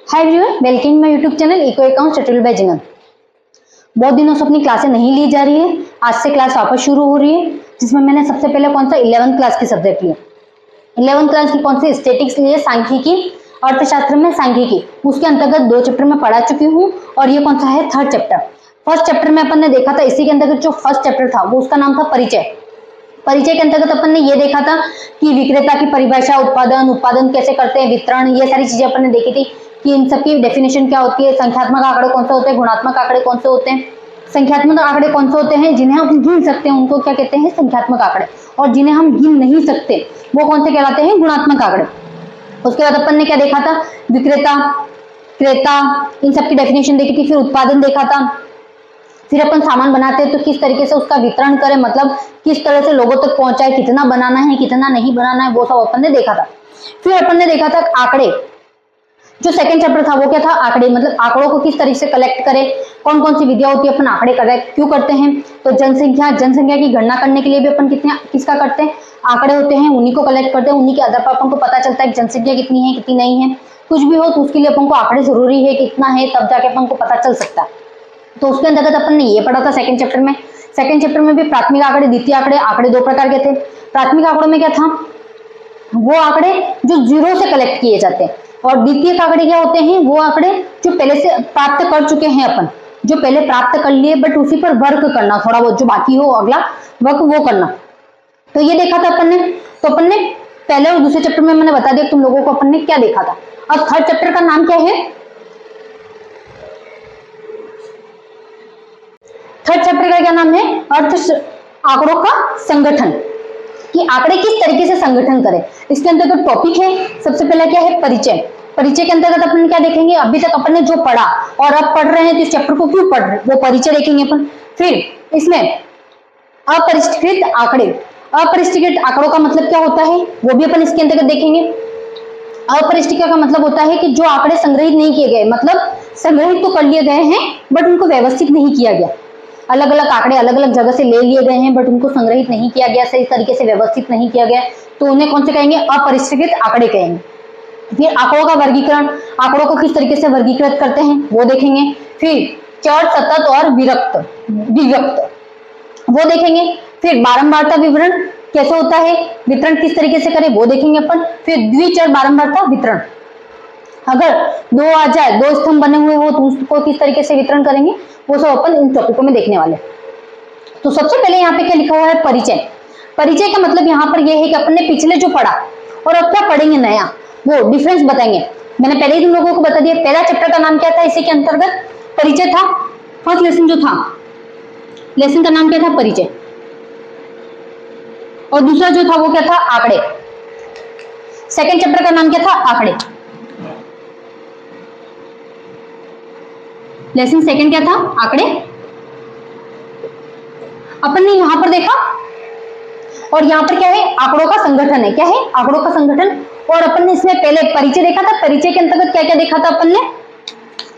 Hi everyone, welcome my YouTube channel eco accounts tutorial by Jinan. बहुत दिनों से अपनी क्लासें नहीं ली जा रही है, आज से क्लास वापस शुरू हो रही है, जिसमें मैंने सबसे पहले कौन सा 11th क्लास की सब्जेक्ट ली। 11th क्लास की कौन सी स्टैटिक्स ली है, सांख्यिकी, अर्थशास्त्र में सांख्यिकी, उसके अंतर्गत 2 चैप्टर में पढ़ा चुकी हूँ और ये कौन सा है 3rd चैप्टर। फर्स्ट चैप्टर में अपन ने देखा था, इसी के अंतर्गत जो फर्स्ट चैप्टर था वो उसका नाम था परिचय। परिचय के अंतर्गत अपन ने ये देखा था कि विक्रेता की परिभाषा, उत्पादन कैसे करते हैं, वितरण, ये सारी चीजें अपन ने देखी थी कि इन सब की डेफिनेशन क्या होती है, संख्यात्मक आंकड़े कौन से होते हैं, गुणात्मक आंकड़े कौन से होते हैं। संख्यात्मक आंकड़े कौन से होते हैं, जिन्हें हम गिन सकते हैं उनको क्या कहते हैं, संख्यात्मक आंकड़े, और जिन्हें हम गिन नहीं सकते वो कौन से कहलाते हैं, गुणात्मक आंकड़े। उसके बाद अपन ने क्या देखा था, विक्रेता, क्रेता, इन सब की डेफिनेशन देखी थी। फिर उत्पादन देखा था, फिर अपन सामान बनाते हैं तो किस तरीके से उसका वितरण करें, मतलब किस तरह से लोगों तक पहुंचाए, कितना बनाना है कितना नहीं बनाना है, वो सब अपन ने देखा था। फिर अपन ने देखा था आंकड़े, जो सेकंड चैप्टर था वो क्या था, आंकड़े, मतलब आंकड़ों को किस तरीके से कलेक्ट करें, कौन कौन सी विधियां होती है, अपन आंकड़े कलेक्ट क्यों करते हैं। तो जनसंख्या की गणना करने के लिए भी अपन किसका करते हैं, आंकड़े होते हैं, उन्हीं को कलेक्ट करते हैं, उन्हीं के आधार पर अपन को पता चलता है कि जनसंख्या कितनी है कितनी नहीं है। कुछ भी हो तो उसके लिए अपन को आंकड़े जरूरी है, कितना है, तब जाके अपन को पता चल सकता है। तो उसके अंतर्गत अपन ने ये पढ़ा था सेकंड चैप्टर में। सेकंड चैप्टर में भी प्राथमिक आंकड़े, द्वितीय आंकड़े, आंकड़े 2 प्रकार के थे। प्राथमिक आंकड़ों में क्या था, वो आंकड़े जो जीरो से कलेक्ट किए जाते हैं, और द्वितीय आंकड़े क्या होते हैं, वो आंकड़े जो पहले से प्राप्त कर चुके हैं अपन, जो पहले प्राप्त कर लिए बट उसी पर वर्क करना, थोड़ा बहुत जो बाकी हो अगला वर्क वो करना। तो ये देखा था अपन ने। तो अपन ने पहले और दूसरे चैप्टर में मैंने बता दिया तुम लोगों को अपन ने क्या देखा था। अब थर्ड चैप्टर का नाम क्या है, थर्ड चैप्टर का क्या नाम है, आंकड़ों का संगठन, कि आंकड़े किस तरीके से संगठन करें। इसके अंतर्गत टॉपिक है, सबसे पहला क्या है, परिचय। परिचय के अंतर्गत अपन क्या देखेंगे, अभी तक अपन ने जो पढ़ा और अब पढ़ रहे हैं तो इस चैप्टर को क्यों पढ़ रहे हैं, वो परिचय देखेंगे अपन। फिर इसमें अपरिष्कृत आंकड़े, अपरिष्कृत आंकड़ों का मतलब क्या होता है वो भी अपन इसके अंतर्गत देखेंगे। अपरिष्कृत का मतलब होता है कि जो आंकड़े संग्रहित नहीं किए गए, मतलब संग्रहित तो कर लिए गए हैं बट उनको व्यवस्थित नहीं किया गया, अलग अलग आंकड़े अलग अलग जगह से ले लिए गए हैं बट उनको संग्रहित नहीं किया गया, सही तरीके से व्यवस्थित नहीं किया गया, तो उन्हें कौन से कहेंगे, अपरिष्कृत आंकड़े कहेंगे। फिर आंकड़ों का वर्गीकरण, आंकड़ों को किस तरीके से वर्गीकृत करते हैं वो देखेंगे। फिर चर, सतत और विभक्त वो देखेंगे। फिर बारंबारता विवरण कैसे होता है, वितरण किस तरीके से करें वो देखेंगे अपन। फिर द्विचर बारंबारता वितरण, अगर 2 आ जाए, 2 स्तंभ बने हुए हो तो उसको किस तरीके से वितरण करेंगे, वो सब अपन इन टॉपिकों में देखने वाले। तो सबसे पहले यहाँ पे क्या लिखा हुआ है, परिचय। परिचय का मतलब यहाँ पर यह है कि अपन ने पिछले जो पढ़ा और अब क्या पढ़ेंगे नया, वो डिफरेंस बताएंगे। मैंने पहले ही तुम लोगों को बता दिया, पहला चैप्टर का नाम क्या था, इसी के अंतर्गत परिचय था। फर्स्ट लेसन जो था, लेसन का नाम क्या था, परिचय, और दूसरा जो था वो क्या था, आंकड़े। सेकेंड चैप्टर का नाम क्या था, आंकड़े। लेसन सेकंड क्या था, आंकड़े। अपन ने यहां पर देखा, और यहां पर क्या है, आंकड़ों का संगठन है, क्या है, आंकड़ों का संगठन। और अपन ने इसमें पहले परिचय देखा था, परिचय के अंतर्गत क्या क्या देखा था अपन ने,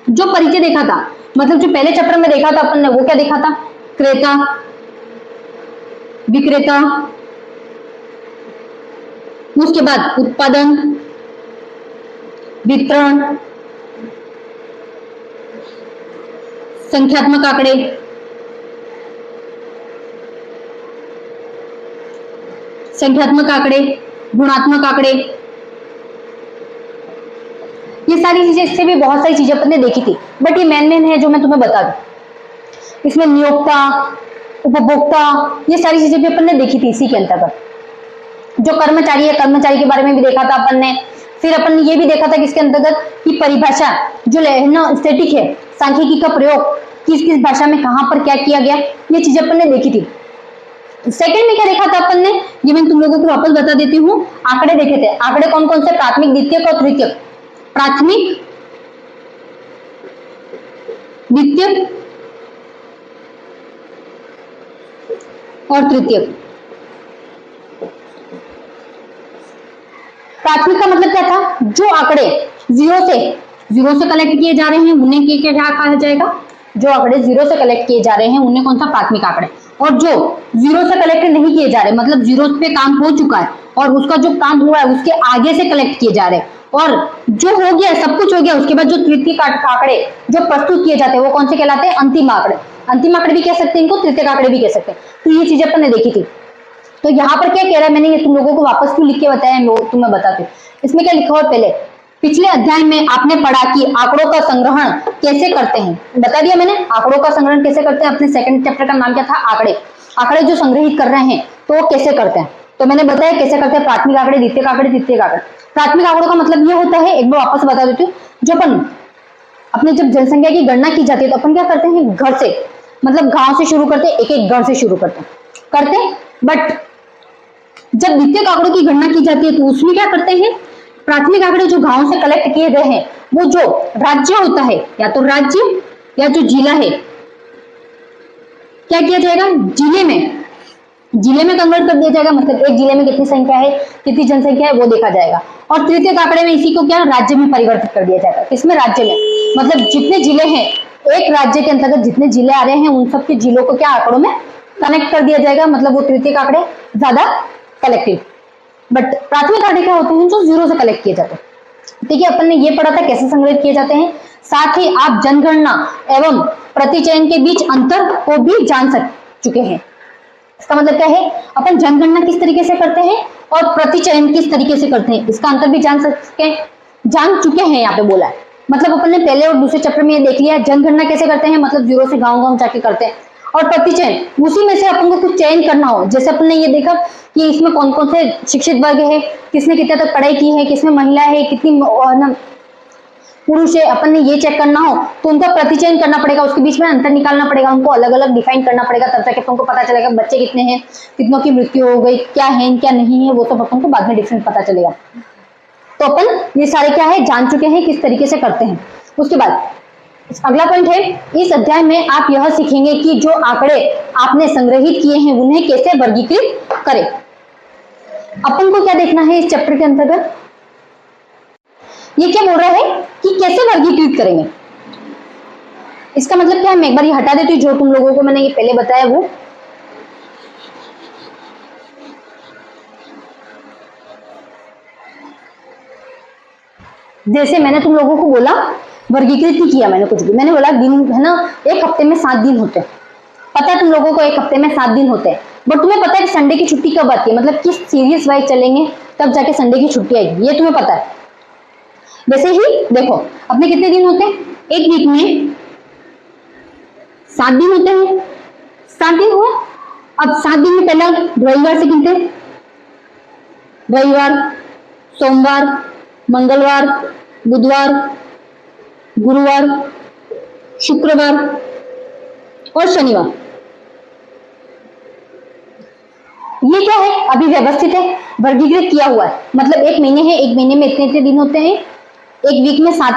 जो परिचय देखा था मतलब जो पहले चैप्टर में देखा था अपन ने वो क्या देखा था, क्रेता, विक्रेता, उसके बाद उत्पादन, वितरण, संख्यात्मक आंकड़े, गुणात्मक आंकड़े, ये सारी चीजें, इससे भी बहुत सारी चीजें अपन ने देखी थी बट ये मेन है जो मैं तुम्हें बता दूं। इसमें नियोक्ता, उपभोक्ता, ये सारी चीजें भी अपन ने देखी थी इसी के अंतर्गत। जो कर्मचारी है, कर्मचारी के बारे में भी देखा था अपन ने। फिर अपन ने ये भी देखा था कि इसके अंतर्गत की परिभाषा जो स्टैटिक है, सांख्यिकी का प्रयोग किस किस भाषा में कहां पर क्या किया गया, ये चीजें अपन ने देखी थी। सेकंड में क्या देखा था अपन ने, ये मैं तुम लोगों को वापस बता देती हूँ। आंकड़े देखे थे, आंकड़े कौन कौन से, प्राथमिक, द्वितीयक और तृतीयक। प्राथमिक, द्वितीयक और तृतीयक। प्राथमिक का मतलब क्या था, जो आंकड़े जीरो से कलेक्ट किए जा रहे हैं उन्हें क्या कहा जाएगा, जो आंकड़े जीरो से कलेक्ट किए जा रहे हैं उन्हें कौन सा, प्राथमिक आंकड़े। और जो जीरो से कलेक्ट नहीं किए जा रहे, मतलब जीरो पे काम हो चुका है और उसका जो काम हुआ है उसके आगे से कलेक्ट किए जा रहे हैं और जो हो गया सब कुछ हो गया, उसके बाद जो तृतीय आंकड़े जो प्रस्तुत किए जाते हैं वो कौन से कहलाते हैं? अंतिम आंकड़े। अंतिम आंकड़े भी कह सकते हैं इनको, तृतीय आंकड़े भी कह सकते हैं। तो ये चीजें अपन ने देखी थी। तो यहाँ पर क्या कह रहा है, मैंने ये तुम लोगों को वापस क्यों लिख के बताया, तुम्हें बताती हूँ। इसमें क्या लिखा हुआ पहले, पिछले अध्याय में आपने पढ़ा कि आंकड़ों का संग्रहण कैसे करते हैं, बता दिया मैंने। आंकड़ों का संग्रहण कैसे करते हैं, अपने सेकंड चैप्टर का नाम क्या था? आंकड़े। आंकड़े जो संग्रहित कर रहे हैं तो वो कैसे करते हैं, तो मैंने बताया कैसे करते हैं, प्राथमिक आंकड़े, द्वितीयक आंकड़े, तृतीयक आंकड़े। प्राथमिक आंकड़ों का मतलब ये होता है, एक बार वापस बता देती हूँ, जो अपन अपने जब जनसंख्या की गणना की जाती है तो अपन क्या करते हैं, घर से, मतलब गांव से शुरू करते हैं, एक एक घर से शुरू करते हैं। बट जब द्वितीयक आंकड़ों की गणना की जाती है तो उसमें क्या करते हैं, प्राथमिक आंकड़े जो गांव से कलेक्ट किए गए हैं वो जो राज्य होता है, या तो राज्य या जो जिला है, क्या किया जाएगा, जिले में कन्वर्ट कर दिया जाएगा। मतलब एक जिले में कितनी संख्या है, कितनी जनसंख्या है, वो देखा जाएगा। और तृतीयक आंकड़े में इसी को क्या, राज्य में परिवर्तित कर दिया जाएगा। किसमें? राज्य में। मतलब जितने जिले हैं, एक राज्य के अंतर्गत जितने जिले आ रहे हैं उन सबके जिलों को क्या आंकड़ों में कनेक्ट कर दिया जाएगा। मतलब वो तृतीयक आंकड़े ज्यादा कलेक्टिव। बट प्राथमिक आंकड़े क्या होते हैं, जो जीरो से कलेक्ट किए जाते हैं। ठीक है, अपन ने ये पढ़ा था कैसे संग्रहित किए जाते हैं। साथ ही आप जनगणना एवं प्रतिचयन के बीच अंतर को भी जान चुके हैं। इसका मतलब क्या है, अपन जनगणना किस तरीके से करते हैं और प्रतिचयन किस तरीके से करते हैं, इसका अंतर भी जान चुके हैं, यहाँ पे बोला है। मतलब अपन ने पहले और दूसरे चैप्टर में ये देख लिया, जनगणना कैसे करते हैं, मतलब जीरो से गांव जाके करते हैं। और प्रतिचयन, उसी में से अपन को कुछ चयन करना हो, जैसे अपन ने ये देखा कि इसमें कौन कौन से शिक्षित वर्ग है, किसने कितने तक पढ़ाई की है, किसमें महिला है, कितनी पुरुष है, अपन ने ये चेक करना हो तो उनका प्रतिचयन करना पड़ेगा, उसके बीच में अंतर निकालना पड़ेगा, उनको अलग अलग डिफाइन करना पड़ेगा, तब जाके अपन को पता चलेगा बच्चे कितने हैं, कितनों की मृत्यु हो गई, क्या है क्या नहीं है, वो सब अपन को बाद में डिफरेंट पता चलेगा। तो अपन ये सारे क्या है जान चुके हैं किस तरीके से करते हैं। उसके बाद अगला पॉइंट है, इस अध्याय में आप यह सीखेंगे कि जो आंकड़े आपने संग्रहित किए हैं उन्हें कैसे वर्गीकृत करें। अपन को क्या देखना है इस चैप्टर के अंतर्गत, ये क्या बोल रहा है कि कैसे वर्गीकृत करेंगे। इसका मतलब क्या है, मैं एक बार ये हटा देती हूँ, जो तुम लोगों को मैंने ये पहले बताया वो। जैसे मैंने तुम लोगों को बोला वर्गीकृत नहीं किया मैंने कुछ भी, मैंने बोला दिन है ना, एक हफ्ते में 7 दिन होते हैं। पता है तुम लोगों को एक हफ्ते में 7 दिन होते हैं, बट तुम्हें पता है कि संडे की छुट्टी कब आती है, मतलब किस सीरीज वाइज चलेंगे तब जाके संडे की छुट्टी आएगी, ये तुम्हें पता है। वैसे ही देखो अपने कितने दिन होते हैं, एक वीक में 7 दिन होते हैं, 7 दिन हुआ। अब 7 दिन में पहला रविवार से गिनते हैं, रविवार, सोमवार, मंगलवार, बुधवार, गुरुवार, शुक्रवार और शनिवार। ये क्या है, अभी व्यवस्थित है, वर्गीकृत किया हुआ है। मतलब एक महीने है, एक महीने में इतने इतने दिन होते हैं, एक वीक में 7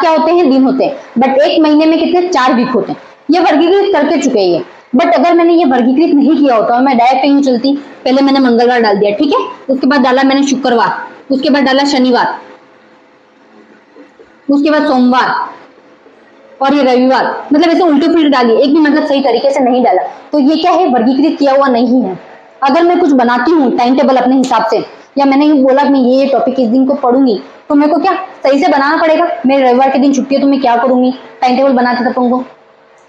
क्या होते हैं, दिन होते हैं। बट एक महीने में कितने, 4 वीक होते हैं। ये वर्गीकृत करके चुके हैं। बट अगर मैंने ये वर्गीकृत नहीं किया होता और मैं डायरेक्ट यूं चलती, पहले मैंने मंगलवार डाल दिया, ठीक है, उसके बाद डाला मैंने शुक्रवार, उसके बाद डाला शनिवार, उसके बाद सोमवार और ये रविवार, मतलब ऐसे उल्टे पुल्टे डाली, एक भी मतलब सही तरीके से नहीं डाला, तो ये क्या है, वर्गीकृत किया हुआ नहीं है। अगर मैं कुछ बनाती हूँ टाइम टेबल अपने हिसाब से, या मैंने बोला मैं ये टॉपिक इस दिन को पढ़ूंगी, तो मेरे को क्या सही से बनाना पड़ेगा। मेरे रविवार के दिन छुट्टी है तो मैं क्या करूंगी, टाइम टेबल बनाते तब उनको,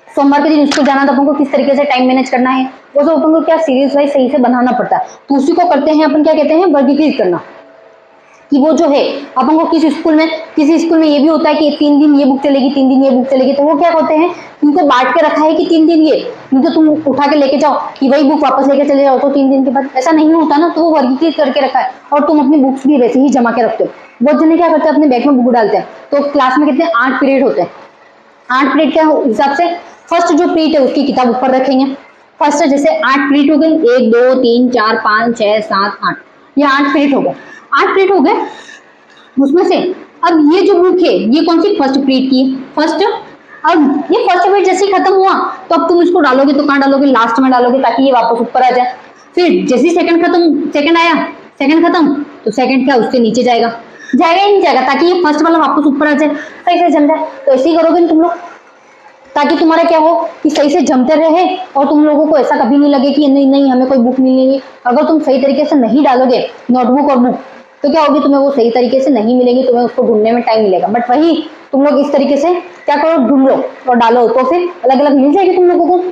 सोमवार के दिन स्कूल जाना था अपन को, किस तरीके से टाइम मैनेज करना है, वो सब अपन को क्या सीरीज वाइज सही से बनाना पड़ता है। तो उसी को करते हैं अपन, क्या कहते हैं, वर्गीकृत करना। कि वो जो है अपन को किसी स्कूल में ये भी होता है कि 3 दिन ये बुक चलेगी, 3 दिन ये बुक चलेगी, तो वो क्या होते हैं, उनको बांट के रखा है कि 3 दिन ये, तो तुम उठा के लेके जाओ कि वही बुक वापस लेके चले जाओ तो 3 दिन के बाद, ऐसा नहीं होता ना। तो वो वर्गीकृत करके रखा है और तुम अपनी बुक्स भी वैसे ही जमा के रखते हो। बहुत जने क्या करते हैं, अपने बैग में बुक डालते हैं। तो क्लास में कितने 8 पीरियड होते हैं, 8 पीरियड के हिसाब से फर्स्ट जो पीरियड है उसकी किताब ऊपर रखेंगे। फर्स्ट जैसे 8 पीरियड हो गए, 1 2 3 4 5 6 7 8, ये 8 पीरियड हो गए, 8 पीरियड हो गए। उसमें से अब ये जो बुक है ये कौन सी, फर्स्ट पीरियड की फर्स्ट। अब ये फर्स्ट पीरियड जैसे ही खत्म हुआ तो अब तुम इसको डालोगे तो कहाँ डालोगे, लास्ट में डालोगे, ताकि ये वापस ऊपर आ जाए। फिर जैसे ही सेकंड आया, सेकंड खत्म, तो सेकंड क्या उससे नीचे जाएगा ही नहीं जाएगा, ताकि ये फर्स्ट वाला वापस ऊपर आ जाए, सही से जम जाए। तो ऐसे ही करोगे ना तुम लोग, ताकि तुम्हारा क्या हो कि सही से जमते रहे और तुम लोगों को ऐसा कभी नहीं लगे कि नहीं हमें कोई बुक नहीं लेगी। अगर तुम सही तरीके से नहीं डालोगे नोटबुक और बुक, तो क्या होगी, तुम्हें वो सही तरीके से नहीं मिलेगी, तुम्हें उसको ढूंढने में टाइम मिलेगा। बट वही तुम लोग इस तरीके से क्या करो, ढूंढ लो और डालो, तो फिर अलग अलग मिल जाएगी तुम लोगों को।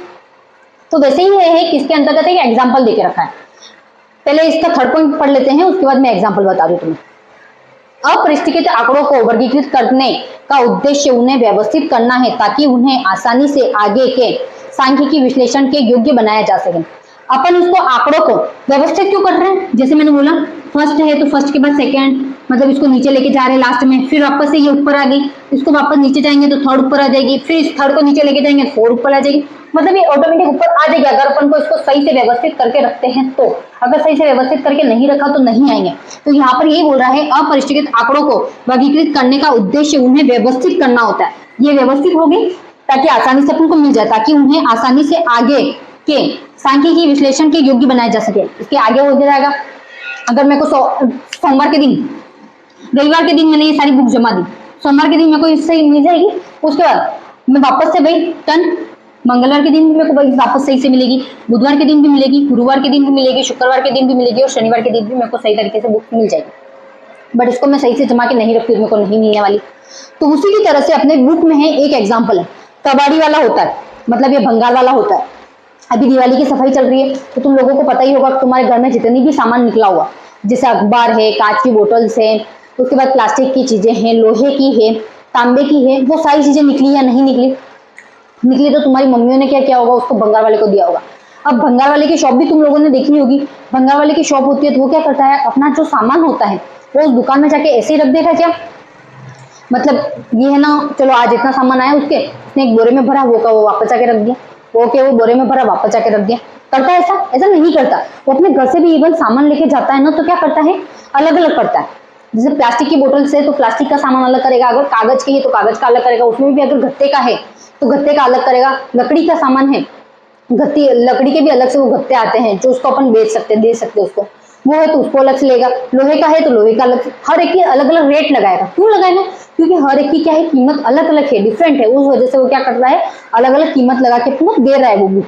तो वैसे ही है किसके अंतर्गत एक एग्जाम्पल देके रखा है। पहले इसका थर्ड पॉइंट पढ़ लेते हैं, उसके बाद मैं एग्जाम्पल बता दूं तुम्हें। अपरिष्कृत आंकड़ों को वर्गीकृत करने का उद्देश्य उन्हें व्यवस्थित करना है ताकि उन्हें आसानी से आगे के सांख्यिकी विश्लेषण के योग्य बनाया जा सके। अपन इसको आंकड़ों को व्यवस्थित क्यों कर रहे हैं, जैसे मैंने बोला फर्स्ट है तो फर्स्ट के बाद सेकंड, मतलब इसको नीचे लेके जा रहे हैं लास्ट में, फिर वापस से ये ऊपर आ गई, इसको वापस नीचे जाएंगे तो थर्ड ऊपर आ जाएगी, फिर इस थर्ड को नीचे लेके जाएंगे तो फोर ऊपर आ जाएगी, मतलब ये ऑटोमेटिक ऊपर आ जाएगी अगर अपन को इसको सही से व्यवस्थित करके रखते हैं तो। अगर सही से व्यवस्थित करके नहीं रखा तो नहीं आएंगे। तो यहाँ पर यही बोल रहा है अपरिष्कृत आंकड़ों को वर्गीकृत करने का उद्देश्य उन्हें व्यवस्थित करना होता है। ये व्यवस्थित होगी ताकि आसानी से अपन को मिल जाए, ताकि उन्हें आसानी से आगे के सांख्यिकी विश्लेषण के योग्य बनाया जा सके। इसके आगे हो जाएगा, अगर मेरे को सोमवार के दिन, रविवार के दिन मैंने ये सारी बुक जमा दी, सोमवार के दिन मेरे को इससे मिल जाएगी, उसके बाद मैं वापस से भाई टन, मंगलवार के दिन भी मेरे को वापस सही से मिलेगी, बुधवार के दिन भी मिलेगी, गुरुवार के दिन भी मिलेगी, शुक्रवार के दिन भी मिलेगी और शनिवार के दिन भी मेरे को सही तरीके से बुक मिल जाएगी। बट इसको मैं सही से जमा के नहीं रखती, मेरे को नहीं मिलने वाली। तो उसी की तरह से अपने बुक में है एक एग्जाम्पल है, कबाड़ी वाला होता है, मतलब ये भंगार वाला होता है। अभी दिवाली की सफाई चल रही है तो तुम लोगों को पता ही होगा तुम्हारे घर में जितनी भी सामान निकला हुआ, जैसे अखबार है, कांच की बोतल्स है, उसके बाद प्लास्टिक की चीजें हैं, लोहे की है, तांबे की है, वो सारी चीजें निकली या नहीं निकली, निकली तो तुम्हारी मम्मियों ने क्या किया होगा, उसको भंगार वाले को दिया होगा। अब भंगार वाले की शॉप भी तुम लोगों ने देखी होगी, भंगार वाले की शॉप होती है तो वो क्या करता है, अपना जो सामान होता है वो उस दुकान में जाके ऐसे ही रख देगा क्या, मतलब ये है ना, चलो आज इतना सामान आया उसके, उसने एक बोरे में भरा, वो का वो वापस जाके रख दिया, वो के वो बोरे में भरा वापस जाके रख दिया। करता है ऐसा? ऐसा नहीं करता। वो अपने घर से भी इवन सामान लेके जाता है ना, तो क्या करता है, अलग अलग करता है। जैसे प्लास्टिक की बोतल से तो प्लास्टिक का सामान अलग करेगा, अगर कागज की है तो कागज का अलग करेगा, उसमें भी अगर गत्ते का है तो गत्ते का अलग करेगा, लकड़ी का सामान है, गत्ती लकड़ी के भी अलग से वो गत्ते आते हैं जो उसको अपन बेच सकते, दे सकते उसको, वो है तो उसको अलग से लेगा, लोहे का है तो लोहे का अलग से, हर एक की अलग अलग रेट लगाएगा। क्यों लगाएगा, क्योंकि हर एक की क्या है, कीमत अलग अलग है, डिफरेंट है, उस वजह से वो क्या कर रहा है, अलग अलग कीमत लगा के अपन को दे रहा है।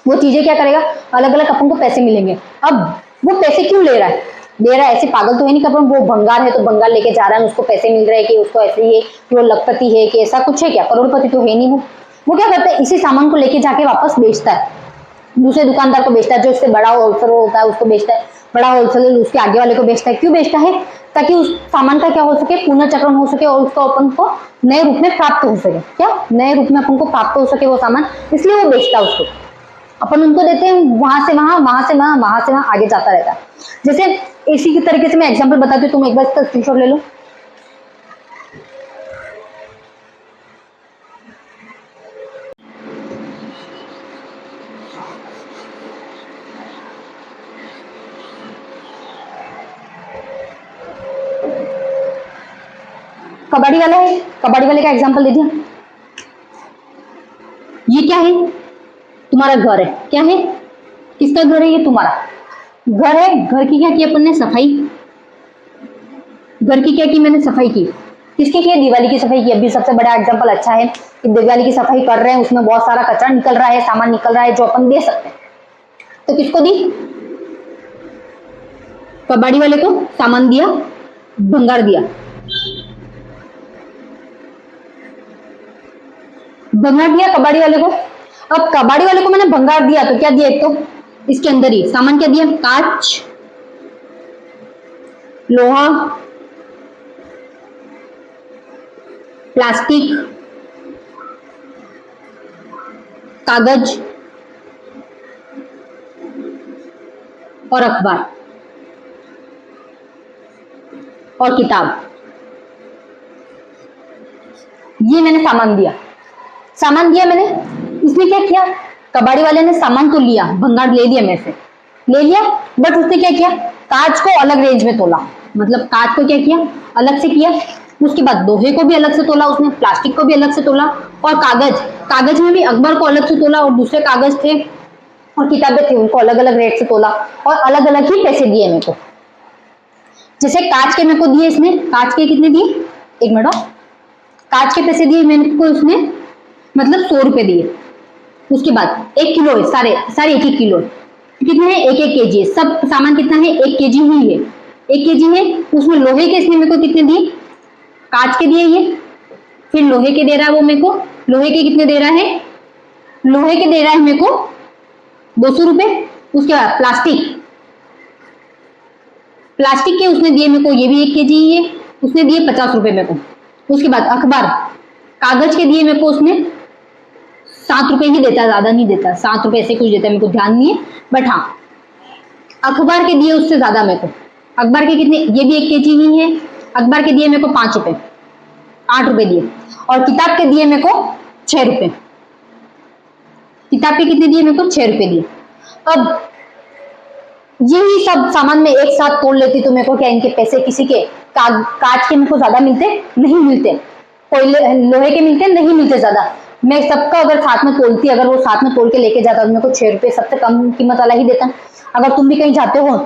वो चीजें क्या करेगा, अलग अलग अपन को पैसे मिलेंगे। अब वो पैसे क्यों ले रहा है, दे रहा है, ऐसे पागल तो है नहीं कि अपन वो भंगार है तो भंगार लेके जा रहा है, उसको पैसे मिल रहे हैं कि उसको ऐसे ही है कि वो लखपति है कि ऐसा कुछ है क्या, करोड़पति तो है नहीं। वो क्या करता है, इसी सामान को लेके जाके वापस बेचता है, दूसरे दुकानदार को बेचता है, जो इससे बड़ा होलसेलर होता है उसको बेचता है, बड़ा होलसेलर उसके आगे वाले को बेचता है। क्यों बेचता है, ताकि उस सामान का क्या हो सके, पुनर्चक्रण हो सके और उसको अपन को नए रूप में प्राप्त हो सके, क्या नए रूप में अपन को प्राप्त हो सके वो सामान, इसलिए वो बेचता है उसको। अपन उनको देते हैं, वहां से वहां, वहां से वहां, वहां से वहां आगे जाता रहता है। जैसे इसी की तरीके से मैं एग्जांपल बताती हूँ, तुम एक बार इसका स्क्रीनशॉट ले लो। कबाड़ी वाला है, कबाड़ी वाले का एग्जांपल दे दिया। ये क्या है, तुम्हारा घर है, क्या है, किसका घर है, ये तुम्हारा घर है। घर की क्या की अपन ने, सफाई, घर की क्या की मैंने, सफाई की। किसकी की, दिवाली की सफाई की। अभी सबसे बड़ा एग्जांपल अच्छा है कि दिवाली की सफाई कर रहे हैं, उसमें बहुत सारा कचरा निकल रहा है, सामान निकल रहा है जो अपन दे सकते हैं, तो किसको दी, कबाड़ी वाले को सामान दिया, भंगार दिया, भंगार दिया कबाड़ी वाले को। अब कबाड़ी वाले को मैंने भंगार दिया तो क्या दिया, एक तो इसके अंदर ही सामान क्या दिया, कांच, लोहा, प्लास्टिक, कागज और अखबार और किताब, ये मैंने सामान दिया। सामान दिया मैंने, इसने क्या किया, कबाड़ी वाले ने सामान तो लिया, भंगार ले लिया मेरे से, ले लिया, बट उसने क्या किया, कांच को अलग रेंज में तोला, मतलब कांच को क्या किया, अलग से किया। उसके बाद लोहे को भी अलग से तोला उसने, प्लास्टिक को भी अलग से तोला, और कागज, कागज में भी अखबार को अलग से तोला, और दूसरे कागज थे और किताबें थी उनको अलग अलग रेट से तोला, और अलग अलग ही पैसे दिए मेरे को। जैसे कांच के मेरे को दिए इसने, कांच के कितने दिए, एक मिनट, कांच के पैसे दिए मेरे को उसने, मतलब 100 रुपए दिए। उसके बाद 1 किलो है, सारे सारे 1-1 किलो, कितने हैं, 1-1 केजी है, सब सामान कितना है, 1 केजी ही है। 1 kg है, उसमें लोहे के इसने मेरे को कितने दिए, कांच के दिए ये, फिर लोहे के दे रहा है वो मेरे को, लोहे के कितने दे रहा है, लोहे के दे रहा है मेरे को 200 रुपए। उसके बाद प्लास्टिक के उसने दिए मेरे को, ये भी 1 kg ही है, उसने दिए 50 रुपए मेरे को। उसके बाद अखबार, कागज के दिए मेरे को उसने 7 रुपए ही देता है, ज्यादा नहीं देता, 7 रुपए ऐसे कुछ देता है, मेरे को ध्यान नहीं है, बट हाँ अखबार के दिए उससे ज्यादा मेरे को। अखबार के कितने, ये भी 1 kg ही है, अखबार के दिए मेरे को 5 रुपए, 8 रुपए दिए। और किताब के दिए मेरे को 6 रुपए, किताब के कितने दिए मेरे को, 6 रुपए दिए। अब यही सब सामान में एक साथ तोड़ लेती तो मेरे को क्या इनके पैसे किसी के कांच के मेरे को ज्यादा मिलते, नहीं मिलते, कोयले लोहे के मिलते, नहीं मिलते ज्यादा। मैं सबका अगर साथ में तोलती, अगर वो साथ में तोल के लेके जाता तो मेरे को 6 रुपए सबसे कम कीमत वाला ही देता। अगर तुम भी कहीं जाते हो,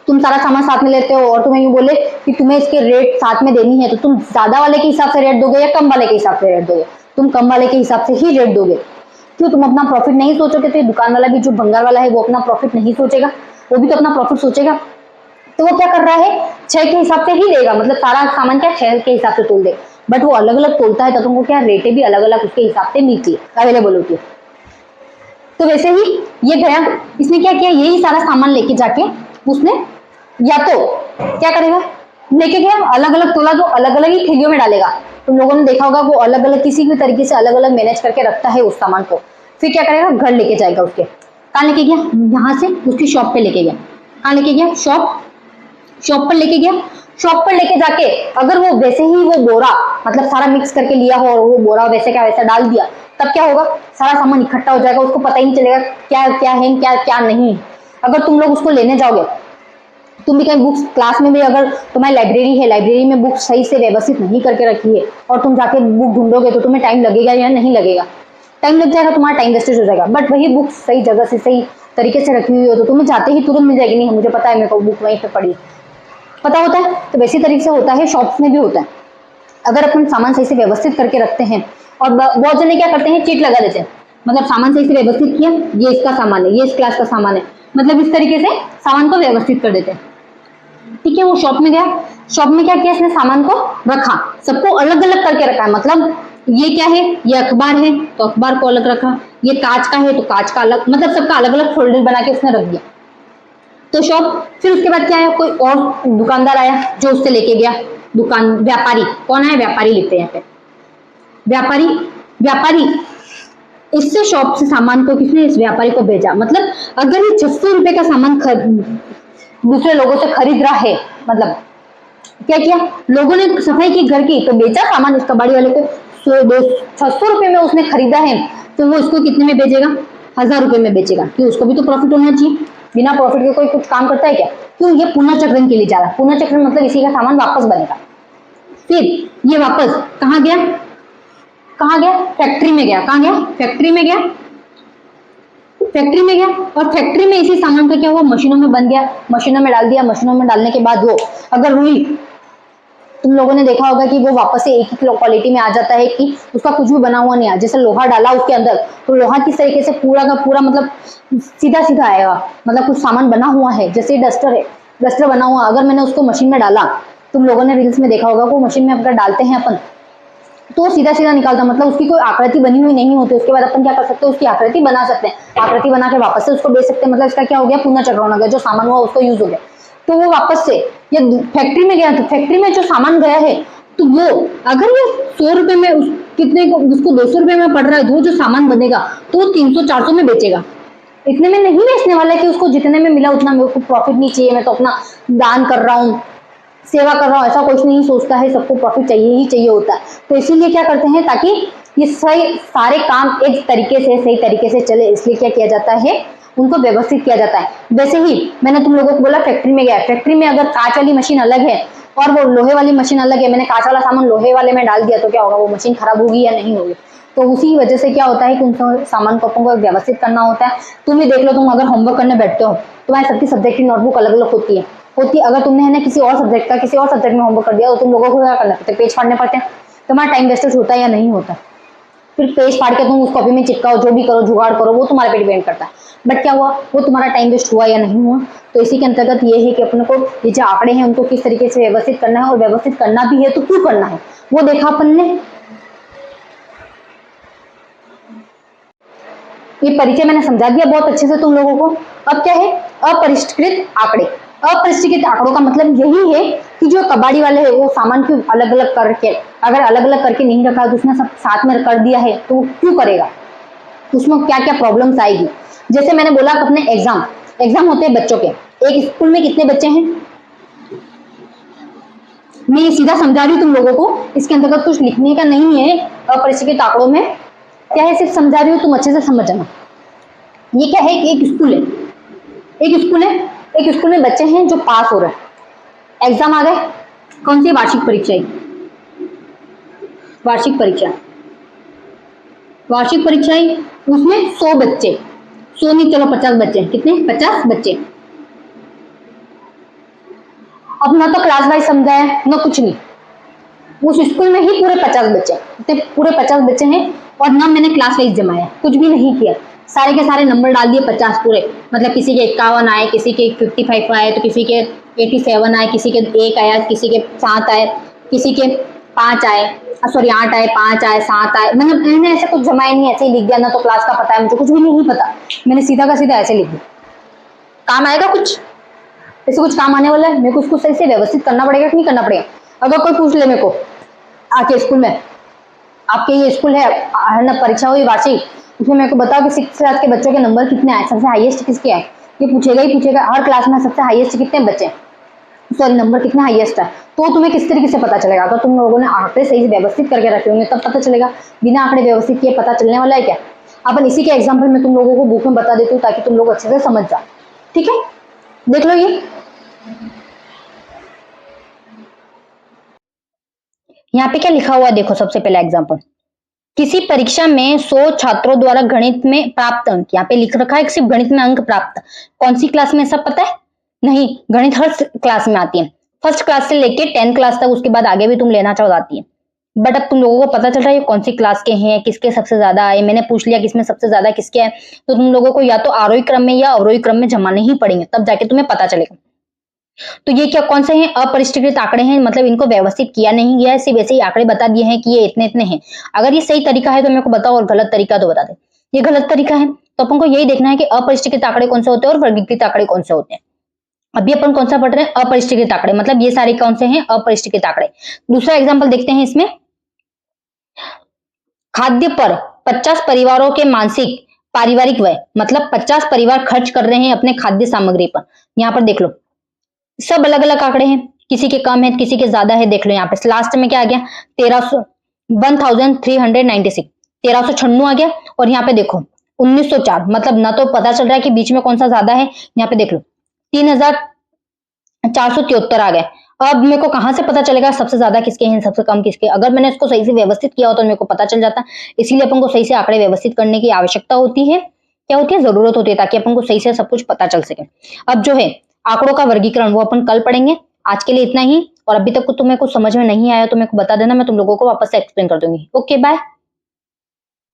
तुम सारा सामान साथ में लेते हो और तुम्हें यूं बोले कि तुम्हें इसके रेट साथ में देनी है, तो तुम ज्यादा वाले के हिसाब से रेट दोगे या कम वाले के हिसाब से रेट दोगे? तुम कम वाले के हिसाब से ही रेट दोगे। क्यों? तुम अपना प्रॉफिट नहीं सोचोगे, तो दुकान वाला भी, जो भंगार वाला है, वो अपना प्रॉफिट नहीं सोचेगा, वो भी तो अपना प्रॉफिट सोचेगा। तो वो क्या कर रहा है, 6 के हिसाब से ही देगा, मतलब सारा सामान क्या 6 के हिसाब से तोल देगा, बट वो अलग अलग तोलता है तो तुमको क्या रेटें भी अलग अलग उसके हिसाब से मिलती है, अवेलेबल होती है। तो वैसे ही ये गया, इसने क्या किया, यही सारा सामान लेके जाके उसने या तो क्या करेगा, लेके गया अलग अलग तोला, तो अलग अलग ही थैलियों में डालेगा। तुम लोगों ने देखा होगा वो अलग अलग किसी भी तरीके से अलग अलग मैनेज करके रखता है उस सामान को। फिर क्या करेगा, घर लेके जाएगा उसके, कहाँ लेके गया, यहाँ से उसकी शॉप पे लेके गया, कहाँ लेके गया, शॉप पर लेके गया। शॉप पर लेके जाके अगर वो वैसे ही वो बोरा मतलब सारा मिक्स करके लिया हो और वो बोरा वैसे क्या वैसा डाल दिया, तब क्या होगा, सारा सामान इकट्ठा हो जाएगा, उसको पता ही नहीं चलेगा क्या क्या है क्या क्या नहीं। अगर तुम लोग उसको लेने जाओगे, तुम भी कहीं बुक्स क्लास में भी, अगर तुम्हारी लाइब्रेरी है, लाइब्रेरी में बुक्स सही से व्यवस्थित नहीं करके रखी है और तुम जाके बुक ढूंढोगे, तो तुम्हें टाइम लगेगा या नहीं लगेगा? टाइम लग जाएगा, तुम्हारा टाइम वेस्टेज हो जाएगा। बट वही बुक सही जगह से सही तरीके से रखी हुई हो तो तुम्हें जाते ही तुरंत मिल जाएगी, नहीं मुझे पता है, मेरे को बुक वहीं पे पड़ी पता होता है। तो वैसी तरीके से होता है, शॉप्स में भी होता है। अगर अपन सामान सही से व्यवस्थित करके रखते हैं, और बहुत जने क्या करते हैं, चीट लगा देते हैं, मतलब सामान सही से व्यवस्थित किया, ये इसका सामान है, ये इस क्लास का सामान है, मतलब इस तरीके से सामान को व्यवस्थित कर देते हैं। ठीक है, वो शॉप में गया, शॉप में क्या किया, इसने सामान को रखा, सबको अलग अलग करके रखा है। मतलब ये क्या है, ये अखबार है तो अखबार को अलग रखा, ये कांच का है तो कांच का अलग, मतलब सबका अलग अलग फोल्डर बना के उसने रख दिया। तो शॉप, फिर उसके बाद क्या आया, कोई और दुकानदार आया जो उससे लेके गया, दुकान व्यापारी, कौन है, व्यापारी लिखते हैं यहाँ पे, व्यापारी इससे शॉप से सामान को किसने, इस व्यापारी को भेजा। मतलब अगर ये 600 रुपए का सामान दूसरे लोगों से खरीद रहा है, मतलब क्या किया, लोगों ने सफाई की घर की, तो बेचा सामान इस कबाड़ी वाले को 600 रुपए में उसने खरीदा है, तो वो इसको कितने में बेचेगा, 1000 रुपए में बेचेगा। क्यों, उसको भी तो प्रॉफिट होना चाहिए, बिना प्रॉफिट के कोई कुछ काम करता है क्या? क्यों, ये पुनर्चक्रण के लिए जा रहा है, पुनर्चक्रण मतलब इसी का सामान वापस बनेगा। फिर ये वापस कहाँ गया, फैक्ट्री में गया, कहाँ गया, फैक्ट्री में गया, और फैक्ट्री में इसी सामान का क्या हुआ, मशीनों में बन गया, मशीनों में डाल दिया, मशीनों में डालने के बाद वो अगर रुई, तुम लोगों ने देखा होगा कि वो वापस से एक ही क्वालिटी में आ जाता है, कि उसका कुछ भी बना हुआ नहीं है। जैसे लोहा डाला उसके अंदर, तो लोहा किस तरीके से पूरा का पूरा मतलब सीधा सीधा आएगा, मतलब कुछ सामान बना हुआ है। जैसे डस्टर है, डस्टर बना हुआ, अगर मैंने उसको मशीन में डाला, तुम लोगों ने रील्स में देखा होगा, वो मशीन में अगर डालते हैं अपन तो सीधा सीधा निकालता, मतलब उसकी कोई आकृति बनी हुई नहीं होती। उसके बाद अपन क्या कर सकते हैं, उसकी आकृति बना सकते हैं, आकृति बना के वापस से उसको बेच सकते हैं। मतलब इसका क्या हो गया, पुनर्चक्रण हो गया, जो सामान हुआ उसको यूज हो गया। तो वो वापस से ये फैक्ट्री में गया, तो फैक्ट्री में जो सामान गया है, तो वो अगर ये 100 रुपए में कितने को, उसको 200 रुपए में पड़ रहा है, वो जो सामान बनेगा तो वो 300-400 में बेचेगा। इतने में नहीं बेचने वाला है कि उसको जितने में मिला उतना मेरे को प्रॉफिट नहीं चाहिए, मैं तो अपना दान कर रहा हूँ, सेवा कर रहा हूँ, ऐसा कुछ नहीं सोचता है। सबको प्रॉफिट चाहिए ही चाहिए होता है। तो इसीलिए क्या करते हैं, ताकि ये सारे काम एक तरीके से सही तरीके से चले, इसलिए क्या किया जाता है, उनको व्यवस्थित किया जाता है। वैसे ही मैंने तुम लोगों को बोला फैक्ट्री में गया, फैक्ट्री में अगर कांच वाली मशीन अलग है और वो लोहे वाली मशीन अलग है, मैंने कांच वाला सामान लोहे वाले में डाल दिया, तो क्या होगा, वो मशीन खराब होगी या नहीं होगी। तो उसी वजह से क्या होता है कि उन सामान को अपन को व्यवस्थित करना होता है। तुम भी देख लो, तुम अगर होमवर्क करने बैठते हो, तुम्हारे सबकी सब्जेक्ट की नोटबुक अलग अलग होती है। अगर तुमने है ना किसी और सब्जेक्ट में होमवर्क कर दिया, तो तुम लोगों को क्या करना पड़ता है, पेज फाड़ने पड़ते हैं। तुम्हारा टाइम वेस्टेज होता है या नहीं होता? फिर पेज फाड़ के तुम उस कॉपी में चिपकाओ, जो भी करो, जुगाड़ करो, वो तुम्हारे पे डिपेंड करता है। बट क्या हुआ, वो तुम्हारा टाइम वेस्ट हुआ या नहीं हुआ। तो इसी के अंतर्गत ये है कि अपन को ये जो आंकड़े हैं उनको किस तरीके से व्यवस्थित करना है, और व्यवस्थित करना भी है तो क्यों करना है वो देखा अपन ने। ये परिचय मैंने समझा दिया बहुत अच्छे से तुम लोगों को। अब क्या है अपरिष्कृत आंकड़े। अपरिष्कृत आंकड़ों का मतलब यही है कि जो कबाड़ी वाले है वो सामान क्यों अलग अलग करके, अगर अलग अलग करके नहीं रखा तो उसने सब साथ में कर दिया है तो क्यों करेगा, उसमें क्या क्या प्रॉब्लम्स आएगी। जैसे मैंने बोला अपने एग्जाम होते हैं बच्चों के, एक स्कूल में कितने बच्चे हैं, मैं ये सीधा समझा रही हूँ तुम लोगों को, इसके अंतर्गत कुछ लिखने का नहीं है अपरिष्कृत आंकड़ों में, क्या है सिर्फ समझा रही हूँ, तुम अच्छे से समझ जाना। ये क्या है कि एक स्कूल में बच्चे हैं जो पास हो रहे हैं, एग्जाम आ गए, कौन सी वार्षिक परीक्षा है, वार्षिक परीक्षा है, उसमें 100 बच्चे, 100 नहीं चलो 50 बच्चे, कितने 50 बच्चे। अब ना तो क्लास वाइज समझाया ना कुछ नहीं, उस स्कूल में ही पूरे 50 बच्चे, पूरे 50 बच्चे हैं, और ना मैंने क्लास वाइज जमाया, कुछ भी नहीं किया, सारे के सारे नंबर डाल दिए 50 पूरे, मतलब किसी के 51 आए, किसी के 55 आए, तो किसी के 87 आए, किसी के 1 आया, किसी के 7 आए, किसी के 5 आए, सॉरी 8 आए, 5 आए, 7 आए, मतलब मैंने ऐसे कुछ जमाया नहीं, ऐसे ही लिख दिया, ना तो क्लास का पता है मुझे, कुछ भी नहीं पता, मैंने सीधा का सीधा ऐसे लिख दिया। काम आएगा कुछ, ऐसे कुछ काम आने वाला है, मेरे को उसको सही से व्यवस्थित करना पड़ेगा कि नहीं करना पड़ेगा। अगर कोई पूछ ले मेरे को आके स्कूल में, आपके ये स्कूल है ना परीक्षा हुई वार्षिक, उसमें मेरे को बताओ कि 6th क्लास के बच्चों के नंबर कितने आए, सबसे हाईएस्ट किसके आए, ये पूछेगा ही पूछेगा, हर क्लास में सबसे हाईएस्ट कितने बच्चे, सॉरी नंबर कितने हाईएस्ट है, तो तुम्हें किस तरीके से पता चलेगा। अगर तुम लोगों ने आंकड़े सही से व्यवस्थित करके रखे होंगे तब पता चलेगा, बिना आंकड़े व्यवस्थित किए पता चलने वाला है क्या। अपन इसी के एग्जाम्पल में तुम लोगों को बुक में बता देती हूँ ताकि तुम लोग अच्छे से समझ जाओ, ठीक है। देख लो ये यहाँ पे क्या लिखा हुआ, देखो सबसे पहला एग्जाम्पल, किसी परीक्षा में 100 छात्रों द्वारा गणित में प्राप्त अंक, यहाँ पे लिख रखा है सिर्फ गणित में अंक प्राप्त, कौन सी क्लास में सब पता है, नहीं, गणित हर क्लास में आती है, फर्स्ट क्लास से लेके 10th क्लास तक, उसके बाद आगे भी तुम लेना चाहो आती है। बट अब तुम लोगों को पता चल रहा है कौन सी क्लास के हैं, किसके सबसे ज्यादा आए, मैंने पूछ लिया किसमें सबसे ज्यादा किसके आए, तो तुम लोगों को या तो आरोही क्रम में या अवरोही क्रम में जमाने ही पड़ेंगे, तब जाके तुम्हें पता चलेगा। तो ये क्या कौन से हैं, अपरिष्कृत आंकड़े हैं, मतलब इनको व्यवस्थित किया नहीं गया है, सिर्फ ऐसे ही आंकड़े बता दिए हैं कि ये इतने इतने हैं। अगर ये सही तरीका है तो मेरे को बताओ, और गलत तरीका तो बता दे। ये गलत तरीका है तो अपन को यही देखना है कि अपरिष्कृत आंकड़े कौन से होते हैं और वर्गीकृत आंकड़े कौन से होते हैं। अभी अपन कौन सा पढ़ रहे हैं, अपरिष्कृत आंकड़े, मतलब ये सारे कौन से हैं, अपरिष्कृत आंकड़े। दूसरा एग्जाम्पल देखते हैं इसमें, खाद्य पर 50 परिवारों के मानसिक पारिवारिक व्यय, मतलब 50 परिवार खर्च कर रहे हैं अपने खाद्य सामग्री पर। यहाँ पर देख लो सब अलग अलग आंकड़े हैं, किसी के कम है किसी के ज्यादा है, देख लो यहाँ पे लास्ट में क्या आ गया 1396 1396 आ गया, और यहाँ पे देखो 1904, मतलब ना तो पता चल रहा है कि बीच में कौन सा ज्यादा है, यहाँ पे देख लो 3473 आ गया। अब मेरे को कहां से पता चलेगा सबसे ज्यादा किसके हैं सबसे कम किसके, अगर मैंने इसको सही से व्यवस्थित किया हो तो मेरे को पता चल जाता। इसीलिए अपन को सही से आंकड़े व्यवस्थित करने की आवश्यकता होती है, क्या होती है, जरूरत होती है, ताकि अपन को सही से सब कुछ पता चल सके। अब जो है आंकड़ों का वर्गीकरण वो अपन कल पढ़ेंगे, आज के लिए इतना ही, और अभी तक तुम्हें कुछ समझ में नहीं आया तो मेरे को बता देना, मैं तुम लोगों को वापस से एक्सप्लेन कर दूंगी। Okay bye.